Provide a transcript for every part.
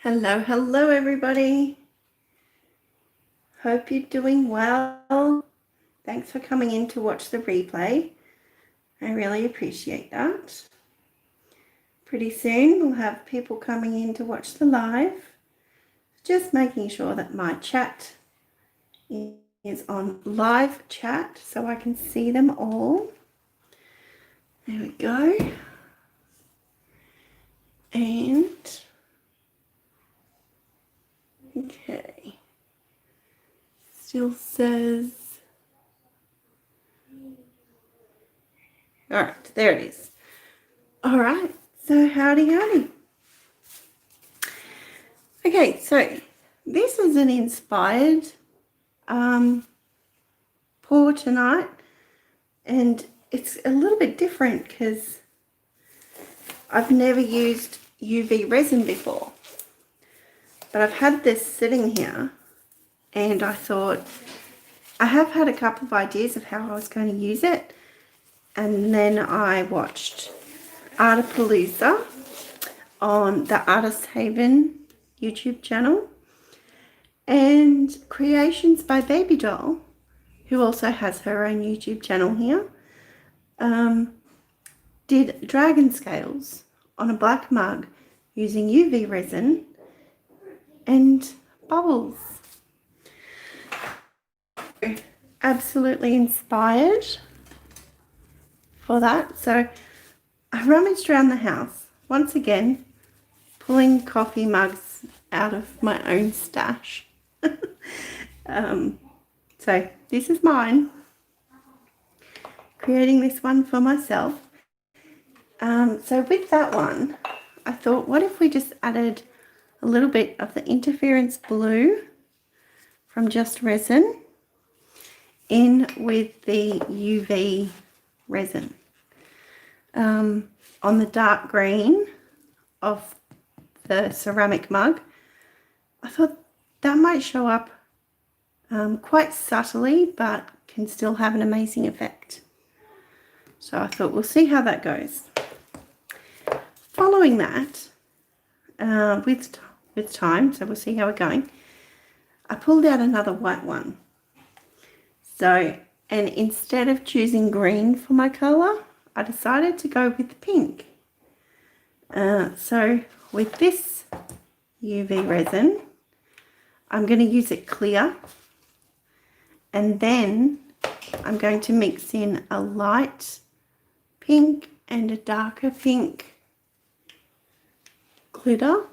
Hello everybody. Hope you're doing well. Thanks for coming in to watch the replay. I really appreciate that. Pretty soon we'll have people coming in to watch the live. Just making sure that my chat is on live chat so I can see them all. There we go. And okay. Still says, all right, there it is. All right, so howdy. Okay, so this is an inspired pour tonight, and it's a little bit different because I've never used UV resin before, but I've had this sitting here and I thought I have had a couple of ideas of how I was going to use it, and then I watched Artapalooza on the Artist Haven YouTube channel and Creations by Baby Doll, who also has her own YouTube channel here, did dragon scales on a black mug using UV resin and bubbles. Absolutely inspired for that. So I rummaged around the house once again, pulling coffee mugs out of my own stash. So this is mine, creating this one for myself. So with that one, I thought, what if we just added a little bit of the interference blue from Just Resin in with the UV resin on the dark green of the ceramic mug. I thought that might show up quite subtly, but can still have an amazing effect. So I thought we'll see how that goes. Following that, with time, so we'll see how we're going, I pulled out another white one. So, and instead of choosing green for my colour, I decided to go with pink. So with this UV resin, I'm going to use it clear, and then I'm going to mix in a light pink and a darker pink glitter,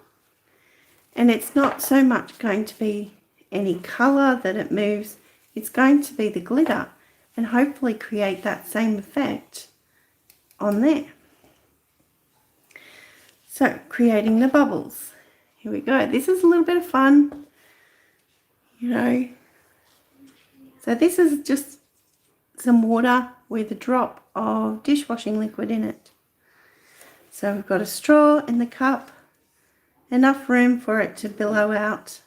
and it's not so much going to be any colour that it moves, it's going to be the glitter, and hopefully create that same effect on there. So creating the bubbles, here we go. This is a little bit of fun, you know. So this is just some water with a drop of dishwashing liquid in it. So we've got a straw in the cup, enough room for it to billow out,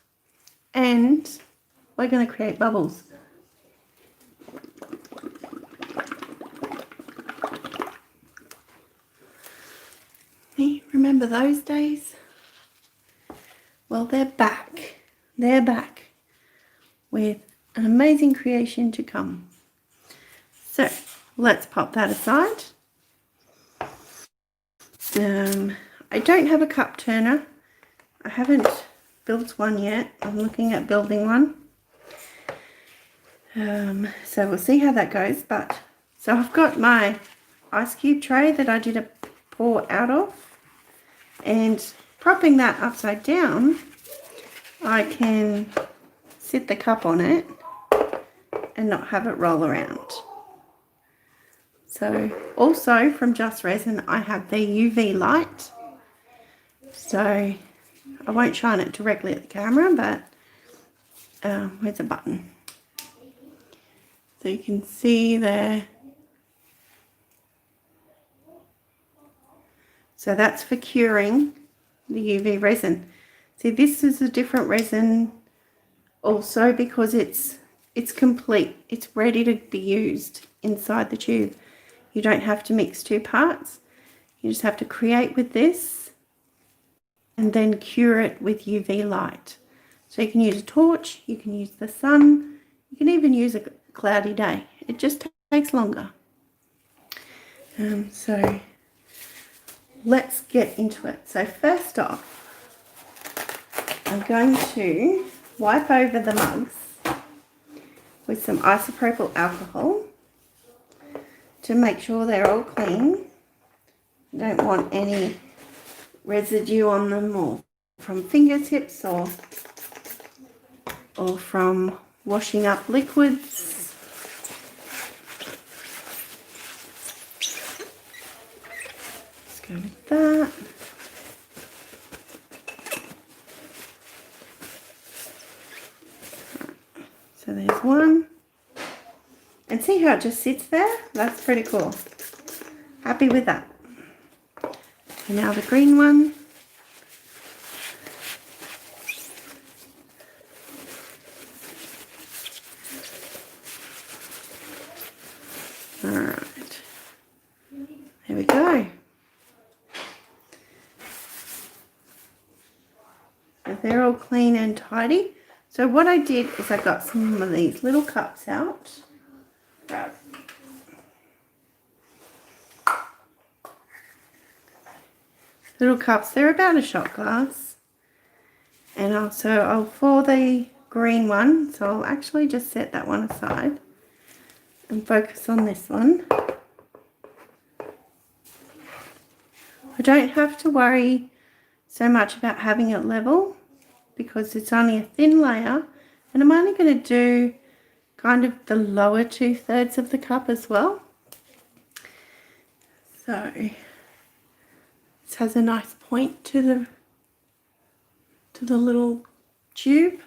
and we're going to create bubbles. Hey, remember those days? Well, they're back. They're back with an amazing creation to come. So let's pop that aside. I don't have a cup turner. I haven't built one yet. I'm looking at building one. So we'll see how that goes. But so I've got my ice cube tray that I did a pour out of, and propping that upside down, I can sit the cup on it and not have it roll around. So also from Just Resin, I have the UV light. So I won't shine it directly at the camera, but where's the button? So you can see there. So that's for curing the UV resin. See, this is a different resin also because it's complete. It's ready to be used inside the tube. You don't have to mix two parts. You just have to create with this and then cure it with UV light. So you can use a torch, you can use the sun, you can even use a cloudy day. It just takes longer. So let's get into it. So first off, I'm going to wipe over the mugs with some isopropyl alcohol to make sure they're all clean. Don't want any residue on them, or from fingertips, or from washing up liquids. Let's go with that. So there's one. And see how it just sits there? That's pretty cool. Happy with that. So now the green one. Alright. There we go. So they're all clean and tidy. So what I did is I got some of these little cups out. Right. Little cups, they're about a shot glass. And also for the green one, so I'll actually just set that one aside and focus on this one. I don't have to worry so much about having it level because it's only a thin layer, and I'm only going to do kind of the lower 2/3 of the cup as well. So this has a nice point to the little tube.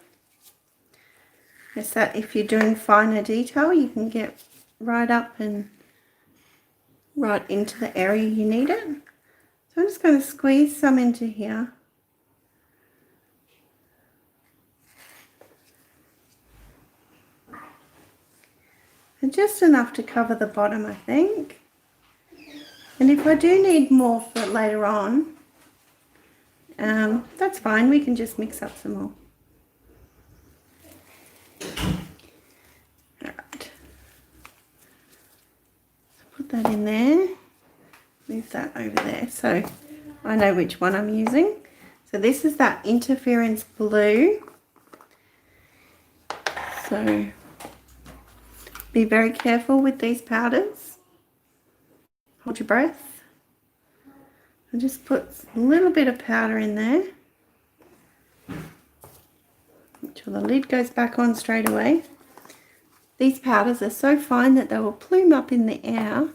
It's that if you're doing finer detail, you can get right up and right into the area you need it. So I'm just going to squeeze some into here. And just enough to cover the bottom, I think. And if I do need more for later on, that's fine. We can just mix up some more. Alright. Put that in there. Move that over there so I know which one I'm using. So this is that interference blue. So be very careful with these powders. Hold your breath. And just put a little bit of powder in there. Make sure the lid goes back on straight away. These powders are so fine that they will plume up in the air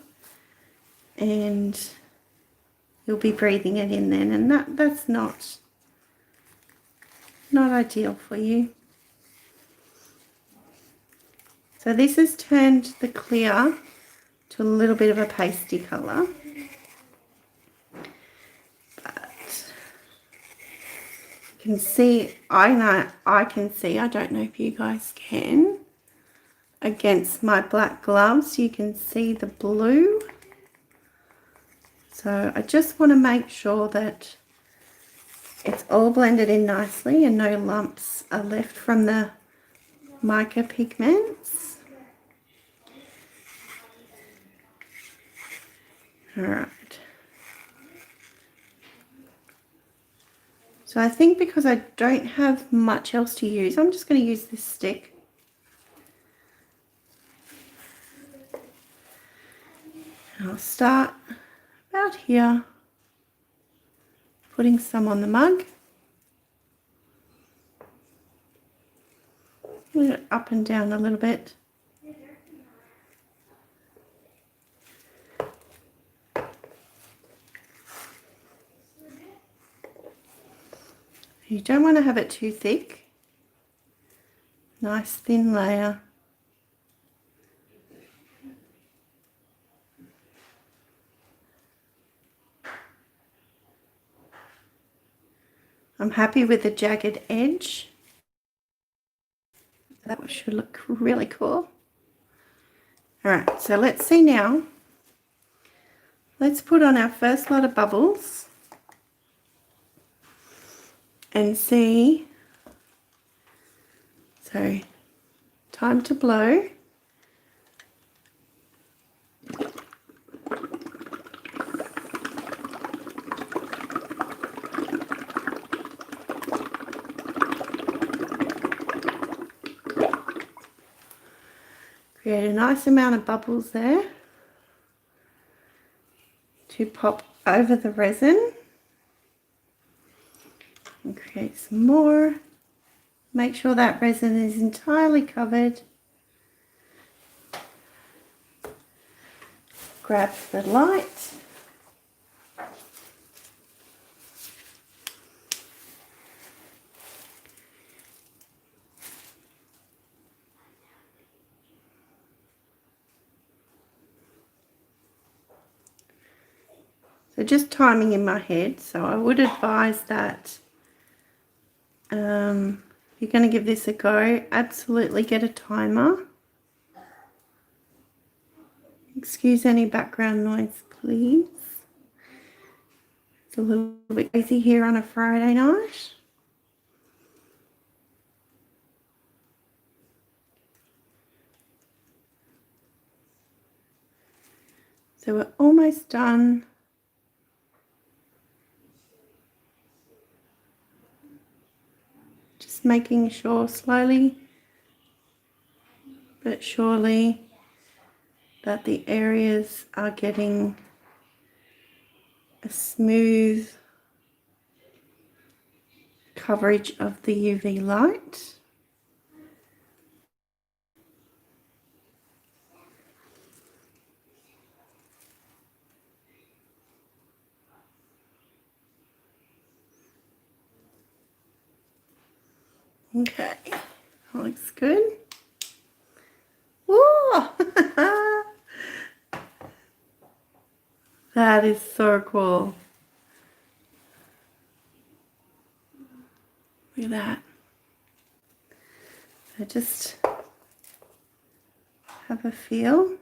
and you'll be breathing it in then, and that's not ideal for you. So this has turned the clear to a little bit of a pasty colour. But you can see, I know I can see, I don't know if you guys can, against my black gloves you can see the blue. So I just want to make sure that it's all blended in nicely and no lumps are left from the mica pigments. Alright. So I think because I don't have much else to use, I'm just going to use this stick. And I'll start about here, putting some on the mug. Move it up and down a little bit. You don't want to have it too thick. Nice thin layer. I'm happy with the jagged edge. That should look really cool. Alright, so let's see now. Let's put on our first lot of bubbles. and see. So time to blow. Create a nice amount of bubbles there to pop over the resin. And create some more. Make sure that resin is entirely covered. Grab the light. So just timing in my head, so I would advise that if you're going to give this a go, absolutely get a timer. Excuse any background noise, please. It's a little bit crazy here on a Friday night. So we're almost done. Just making sure slowly but surely that the areas are getting a smooth coverage of the UV light. Okay, that looks good. Whoa! That is so cool. Look at that. So just have a feel.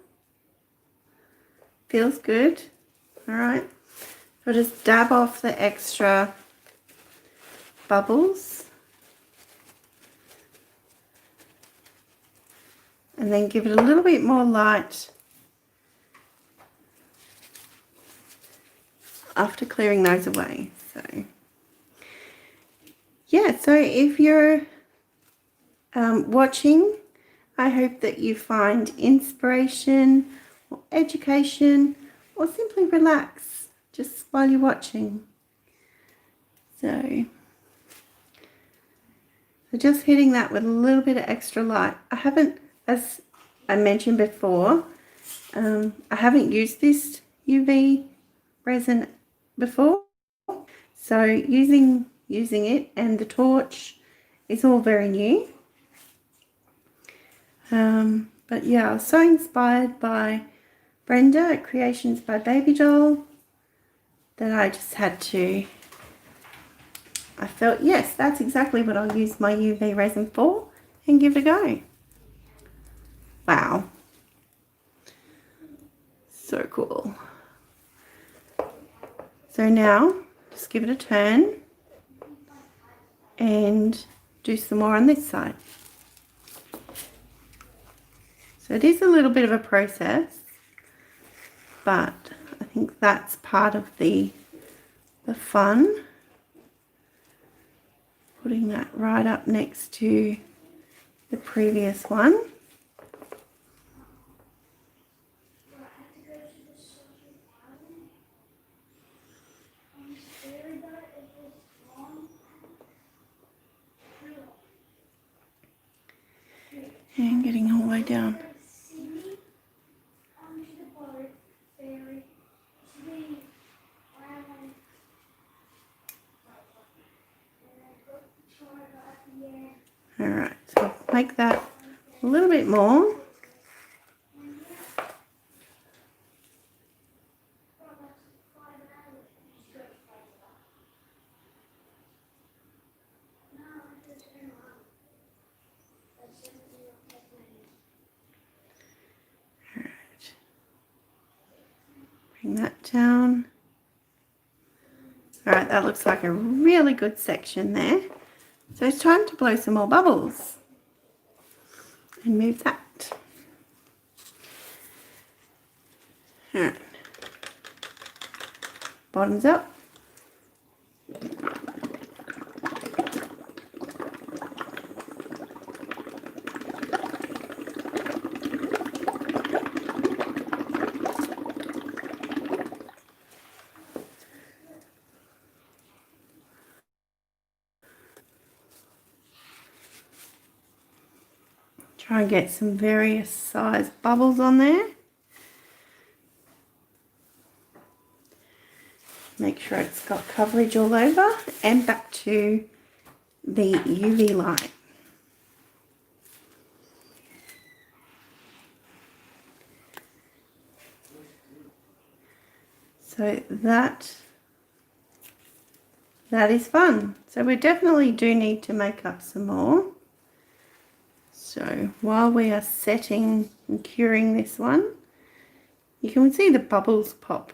Feels good. All right. I'll just dab off the extra bubbles. And then give it a little bit more light after clearing those away. So yeah, so if you're watching, I hope that you find inspiration or education or simply relax just while you're watching. So just hitting that with a little bit of extra light. I haven't, as I mentioned before, I haven't used this UV resin before, so using it and the torch is all very new. But yeah, I was so inspired by Brenda at Creations by Baby Doll that I just had to, I felt, yes, that's exactly what I'll use my UV resin for, and give it a go. Wow. So cool. So now, just give it a turn and do some more on this side. So it is a little bit of a process, but I think that's part of the fun. Putting that right up next to the previous one. And getting all the way down. Alright, so make that a little bit more. Alright, bring that down. All right, that looks like a really good section there. So it's time to blow some more bubbles and move that. All right. Bottoms up. Try and get some various size bubbles on there. Make sure it's got coverage all over and back to the UV light. So that is fun. So we definitely do need to make up some more. So while we are setting and curing this one, you can see the bubbles pop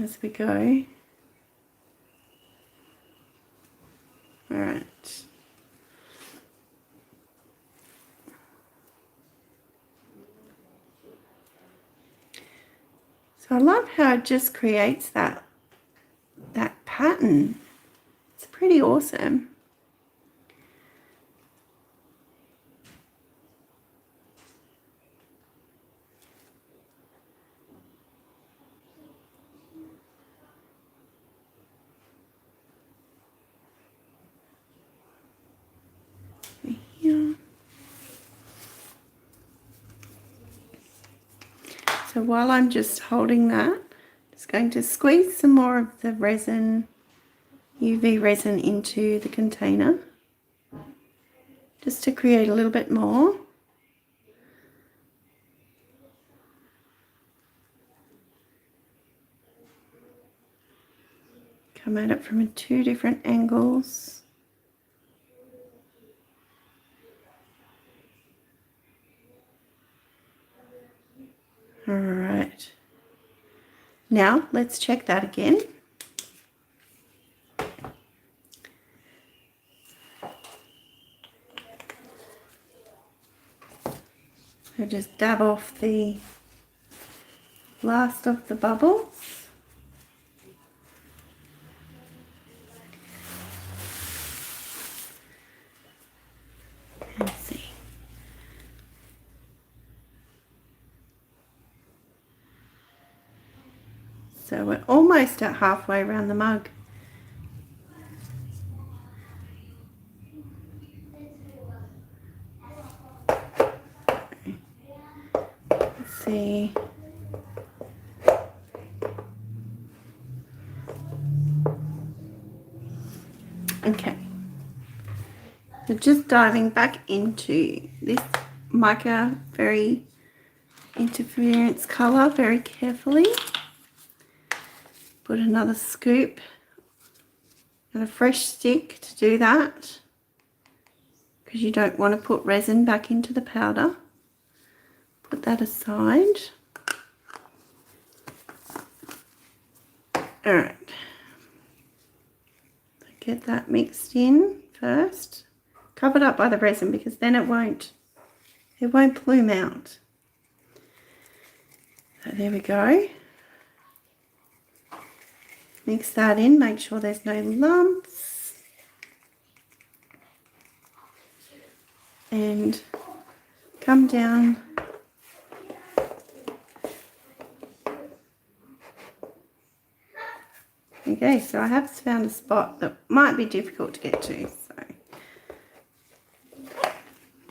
as we go. All right. So I love how it just creates that pattern. It's pretty awesome. Here. So while I'm just holding that, just going to squeeze some more of the resin, UV resin, into the container, just to create a little bit more. Come at it from 2 different angles. All right. Now let's check that again. So just dab off the last of the bubbles. And see. So we're almost at halfway around the mug. Let's see. Okay. So just diving back into this mica, very interference color, very carefully. Put another scoop and a fresh stick to do that, because you don't want to put resin back into the powder. Put that aside. All right. Get that mixed in first. Covered up by the resin, because then it won't plume out. So there we go. Mix that in, make sure there's no lumps. And come down. Okay, so I have found a spot that might be difficult to get to. So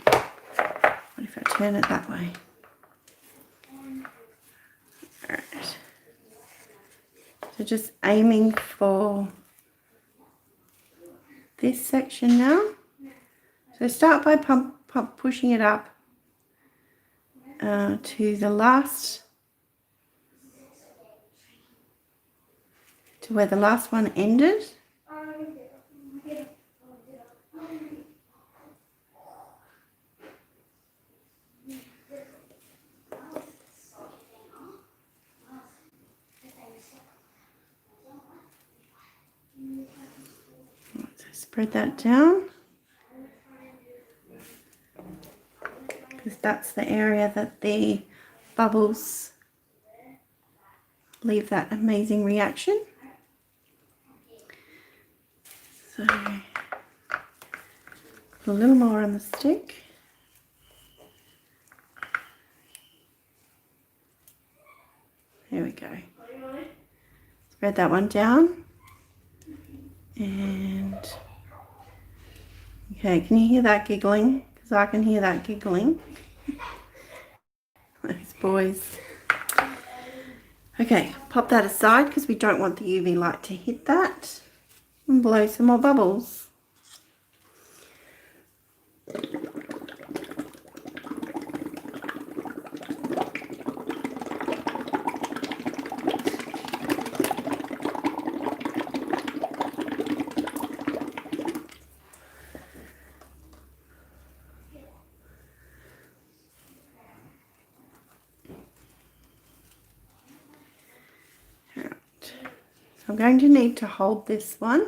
what if I turn it that way? Alright. So just aiming for this section now. So start by pushing it up to the last, to where the last one ended. spread that down, because that's the area that the bubbles leave that amazing reaction. So a little more on the stick. There we go. Spread that one down. And okay, can you hear that giggling? Because I can hear that giggling. Those boys. Okay, pop that aside because we don't want the UV light to hit that. And blow some more bubbles. I'm going to need to hold this one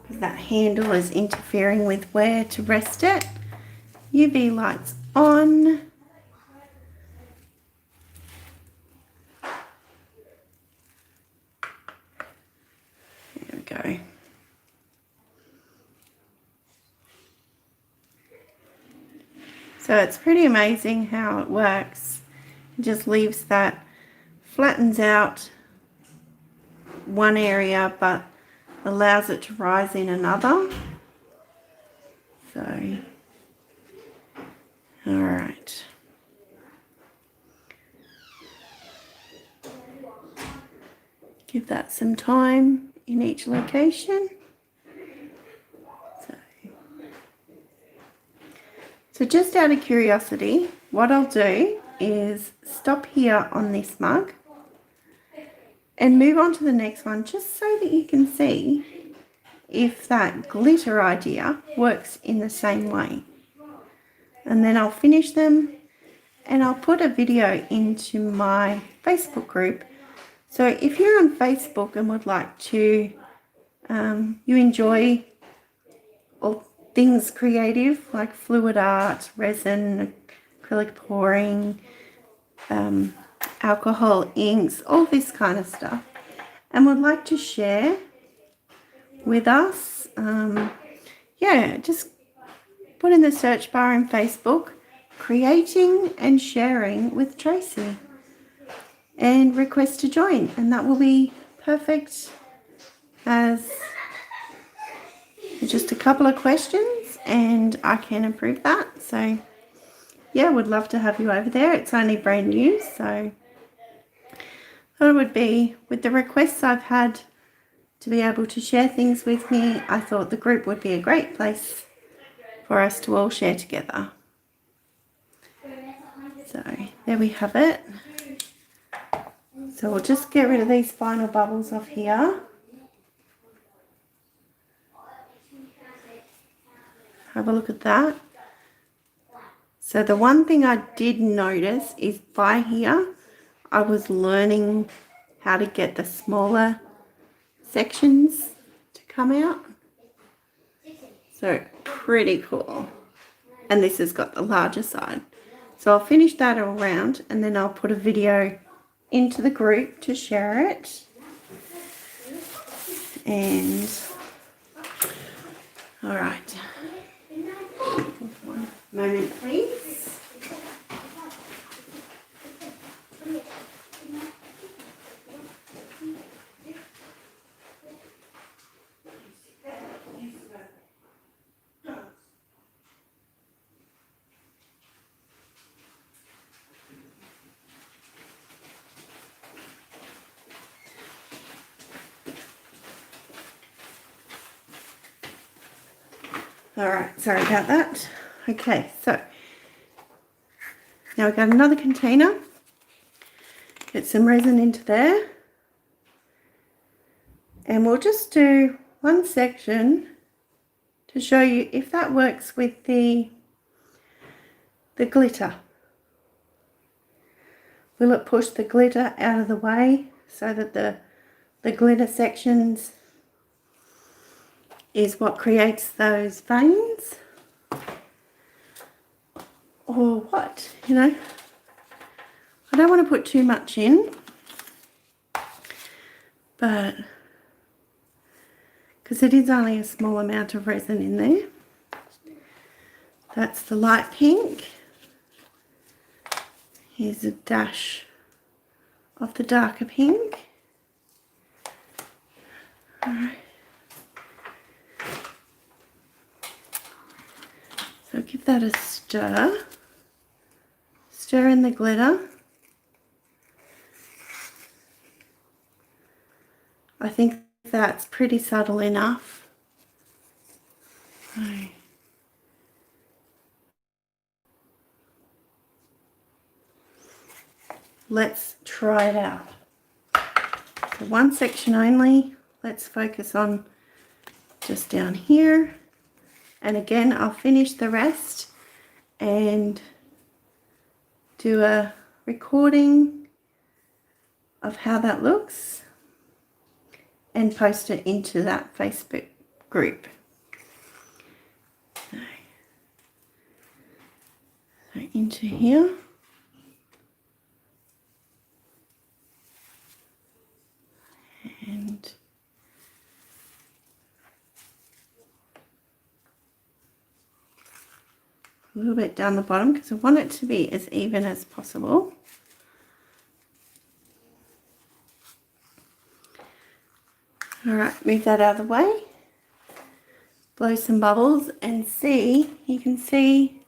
because that handle is interfering with where to rest it. UV lights on. There we go. So it's pretty amazing how it works. It just leaves that, flattens out one area but allows it to rise in another. So, all right. Give that some time in each location. So just out of curiosity, what I'll do is stop here on this mug and move on to the next one just so that you can see if that glitter idea works in the same way. And then I'll finish them and I'll put a video into my Facebook group. So if you're on Facebook and would like to, you enjoy all things creative like fluid art, resin, acrylic pouring, alcohol inks, all this kind of stuff, and would like to share with us, just put in the search bar in Facebook, creating and sharing with Tracy, and request to join, and that will be perfect as just a couple of questions and I can approve that. So yeah, would love to have you over there. It's only brand new, so thought it would be, with the requests I've had to be able to share things with me, I thought the group would be a great place for us to all share together. So there we have it. So we'll just get rid of these final bubbles off here. Have a look at that. So the one thing I did notice is by here, I was learning how to get the smaller sections to come out. So pretty cool. And this has got the larger side. So I'll finish that all around and then I'll put a video into the group to share it. And all right. One moment, please. All right, sorry about that. Okay, so now we've got another container. Get some resin into there. And we'll just do one section to show you if that works with the glitter. Will it push the glitter out of the way so that the the glitter sections is what creates those veins. Or what, you know. I don't want to put too much in, but because it is only a small amount of resin in there. That's the light pink. Here's a dash of the darker pink. Alright. So give that a stir. Stir in the glitter. I think that's pretty subtle enough. Okay. Let's try it out. So one section only. Let's focus on just down here. And again, I'll finish the rest and do a recording of how that looks and post it into that Facebook group. So into here. And a little bit down the bottom because I want it to be as even as possible. Alright, move that out of the way. Blow some bubbles and see, you can see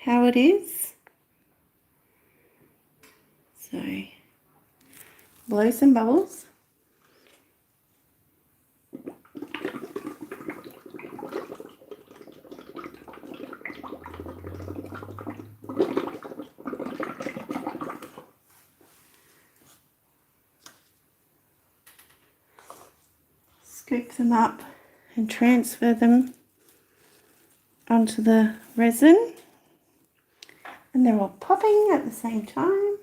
how it is. So, blow some bubbles. Scoop them up and transfer them onto the resin, and they're all popping at the same time.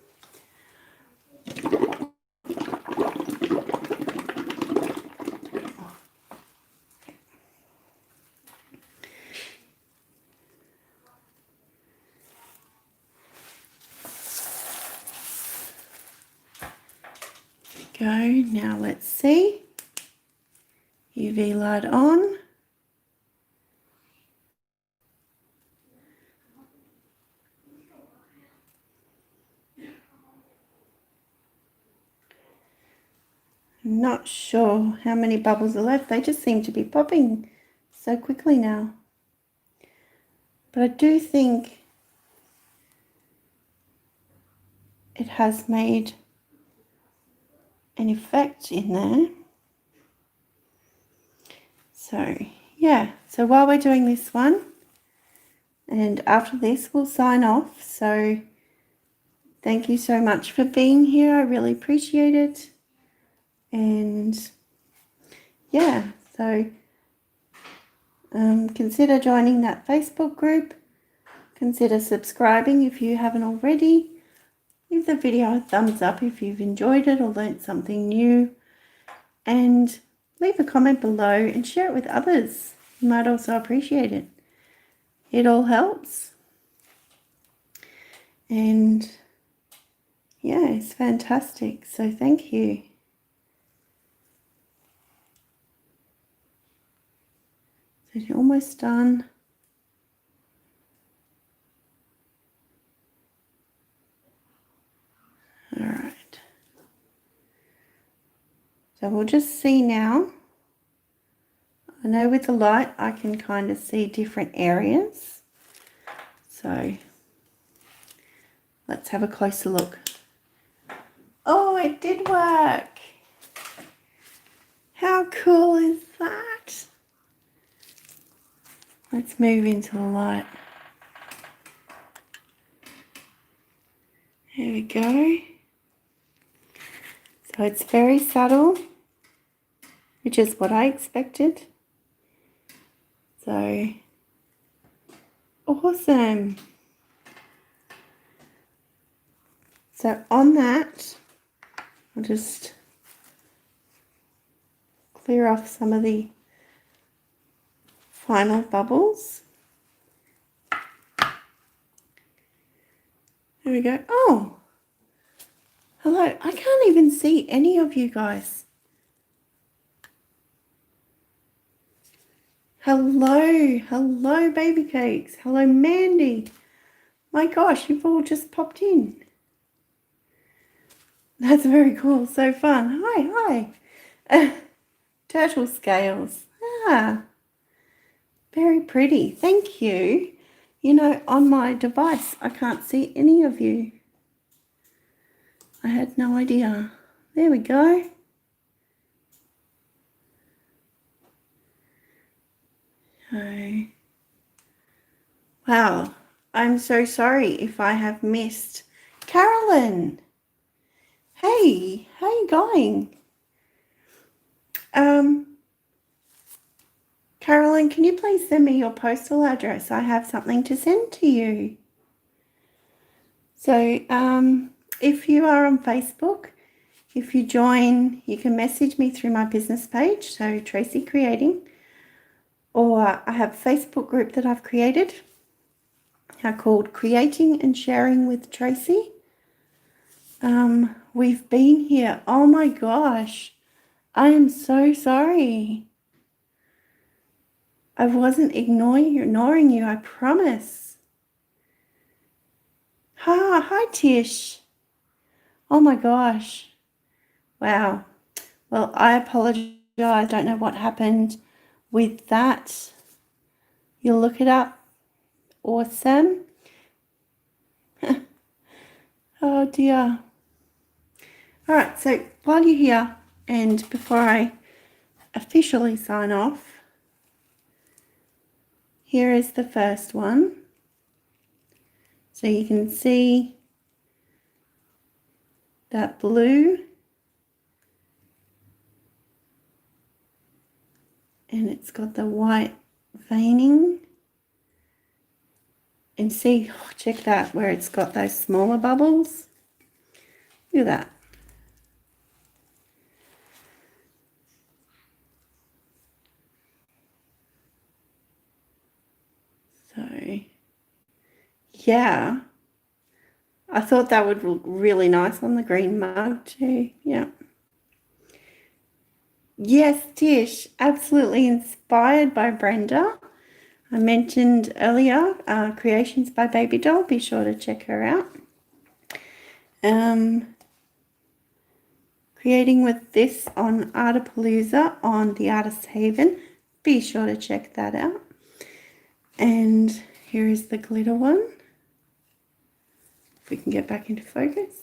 Go, now let's see. UV light on. I'm not sure how many bubbles are left. They just seem to be popping so quickly now. But I do think it has made an effect in there. So yeah, so while we're doing this one, and after this we'll sign off. So thank you so much for being here. I really appreciate it. And yeah, so consider joining that Facebook group. Consider subscribing if you haven't already. Give the video a thumbs up if you've enjoyed it or learnt something new. And leave a comment below and share it with others. You might also appreciate it. It all helps. And yeah, it's fantastic. So thank you. So you're almost done. All right. So we'll just see now. I know with the light I can kind of see different areas. So let's have a closer look. Oh, it did work. How cool is that? Let's move into the light. There we go. So it's very subtle, which is what I expected. So awesome. So on that, I'll just clear off some of the final bubbles. There we go. Oh, hello. I can't even see any of you guys. Hello, baby cakes. Hello, Mandy. My gosh, you've all just popped in. That's very cool. So fun. Hi. Turtle scales. Very pretty. Thank you. You know, on my device, I can't see any of you. I had no idea. There we go. Oh. Wow. I'm so sorry if I have missed. Carolyn. Hey, how you going? Carolyn, can you please send me your postal address? I have something to send to you. So, if you are on Facebook, if you join, you can message me through my business page, so Tracy Creating, or I have a Facebook group that I've created called Creating and Sharing with Tracy. We've been here. Oh my gosh. I am so sorry. I wasn't ignoring you, I promise. Hi Tish. Oh my gosh. Wow. Well, I apologize. I don't know what happened with that. You'll look it up. Awesome. Oh dear. All right, so while you're here and before I officially sign off, here is the first one. So you can see that blue, and it's got the white veining. And see, check that, where it's got those smaller bubbles. Look at that. So, yeah. I thought that would look really nice on the green mug too. Yeah. Yes, Tish, absolutely inspired by Brenda. I mentioned earlier, Creations by Baby Doll. Be sure to check her out. Creating with this on Artapalooza on the Artist Haven. Be sure to check that out. And here is the glitter one. If we can get back into focus.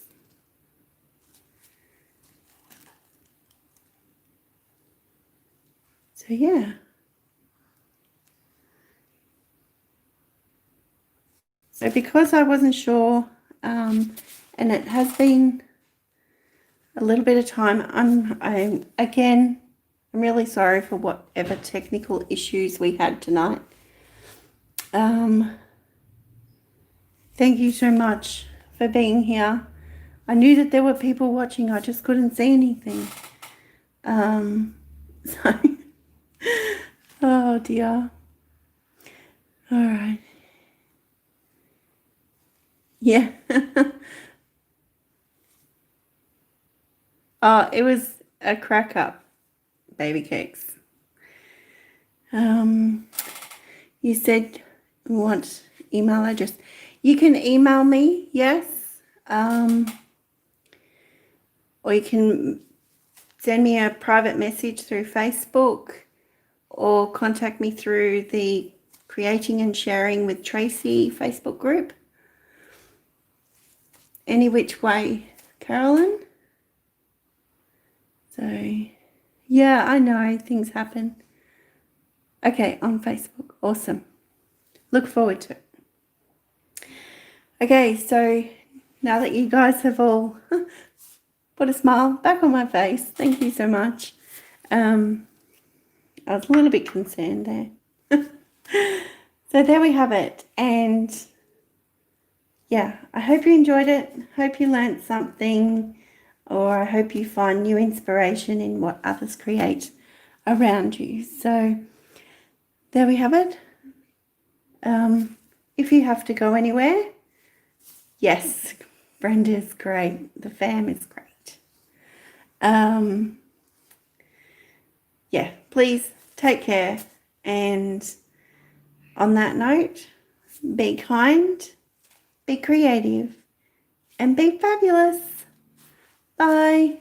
So yeah. So because I wasn't sure, and it has been a little bit of time, I'm really sorry for whatever technical issues we had tonight. Thank you so much for being here. I knew that there were people watching, I just couldn't see anything. So, oh dear. All right. Yeah. It was a crack up, baby cakes. You said you want email address. You can email me, yes. Or you can send me a private message through Facebook or contact me through the Creating and Sharing with Tracy Facebook group. Any which way, Carolyn. So, yeah, I know things happen. Okay, on Facebook. Awesome. Look forward to it. Okay, so now that you guys have all put a smile back on my face, thank you so much. I was a little bit concerned there. So there we have it. And yeah, I hope you enjoyed it. Hope you learned something, or I hope you find new inspiration in what others create. around you. So there we have it. If you have to go anywhere, yes, Brenda's great. The fam is great. Yeah, please take care. And on that note, be kind, be creative, and be fabulous. Bye.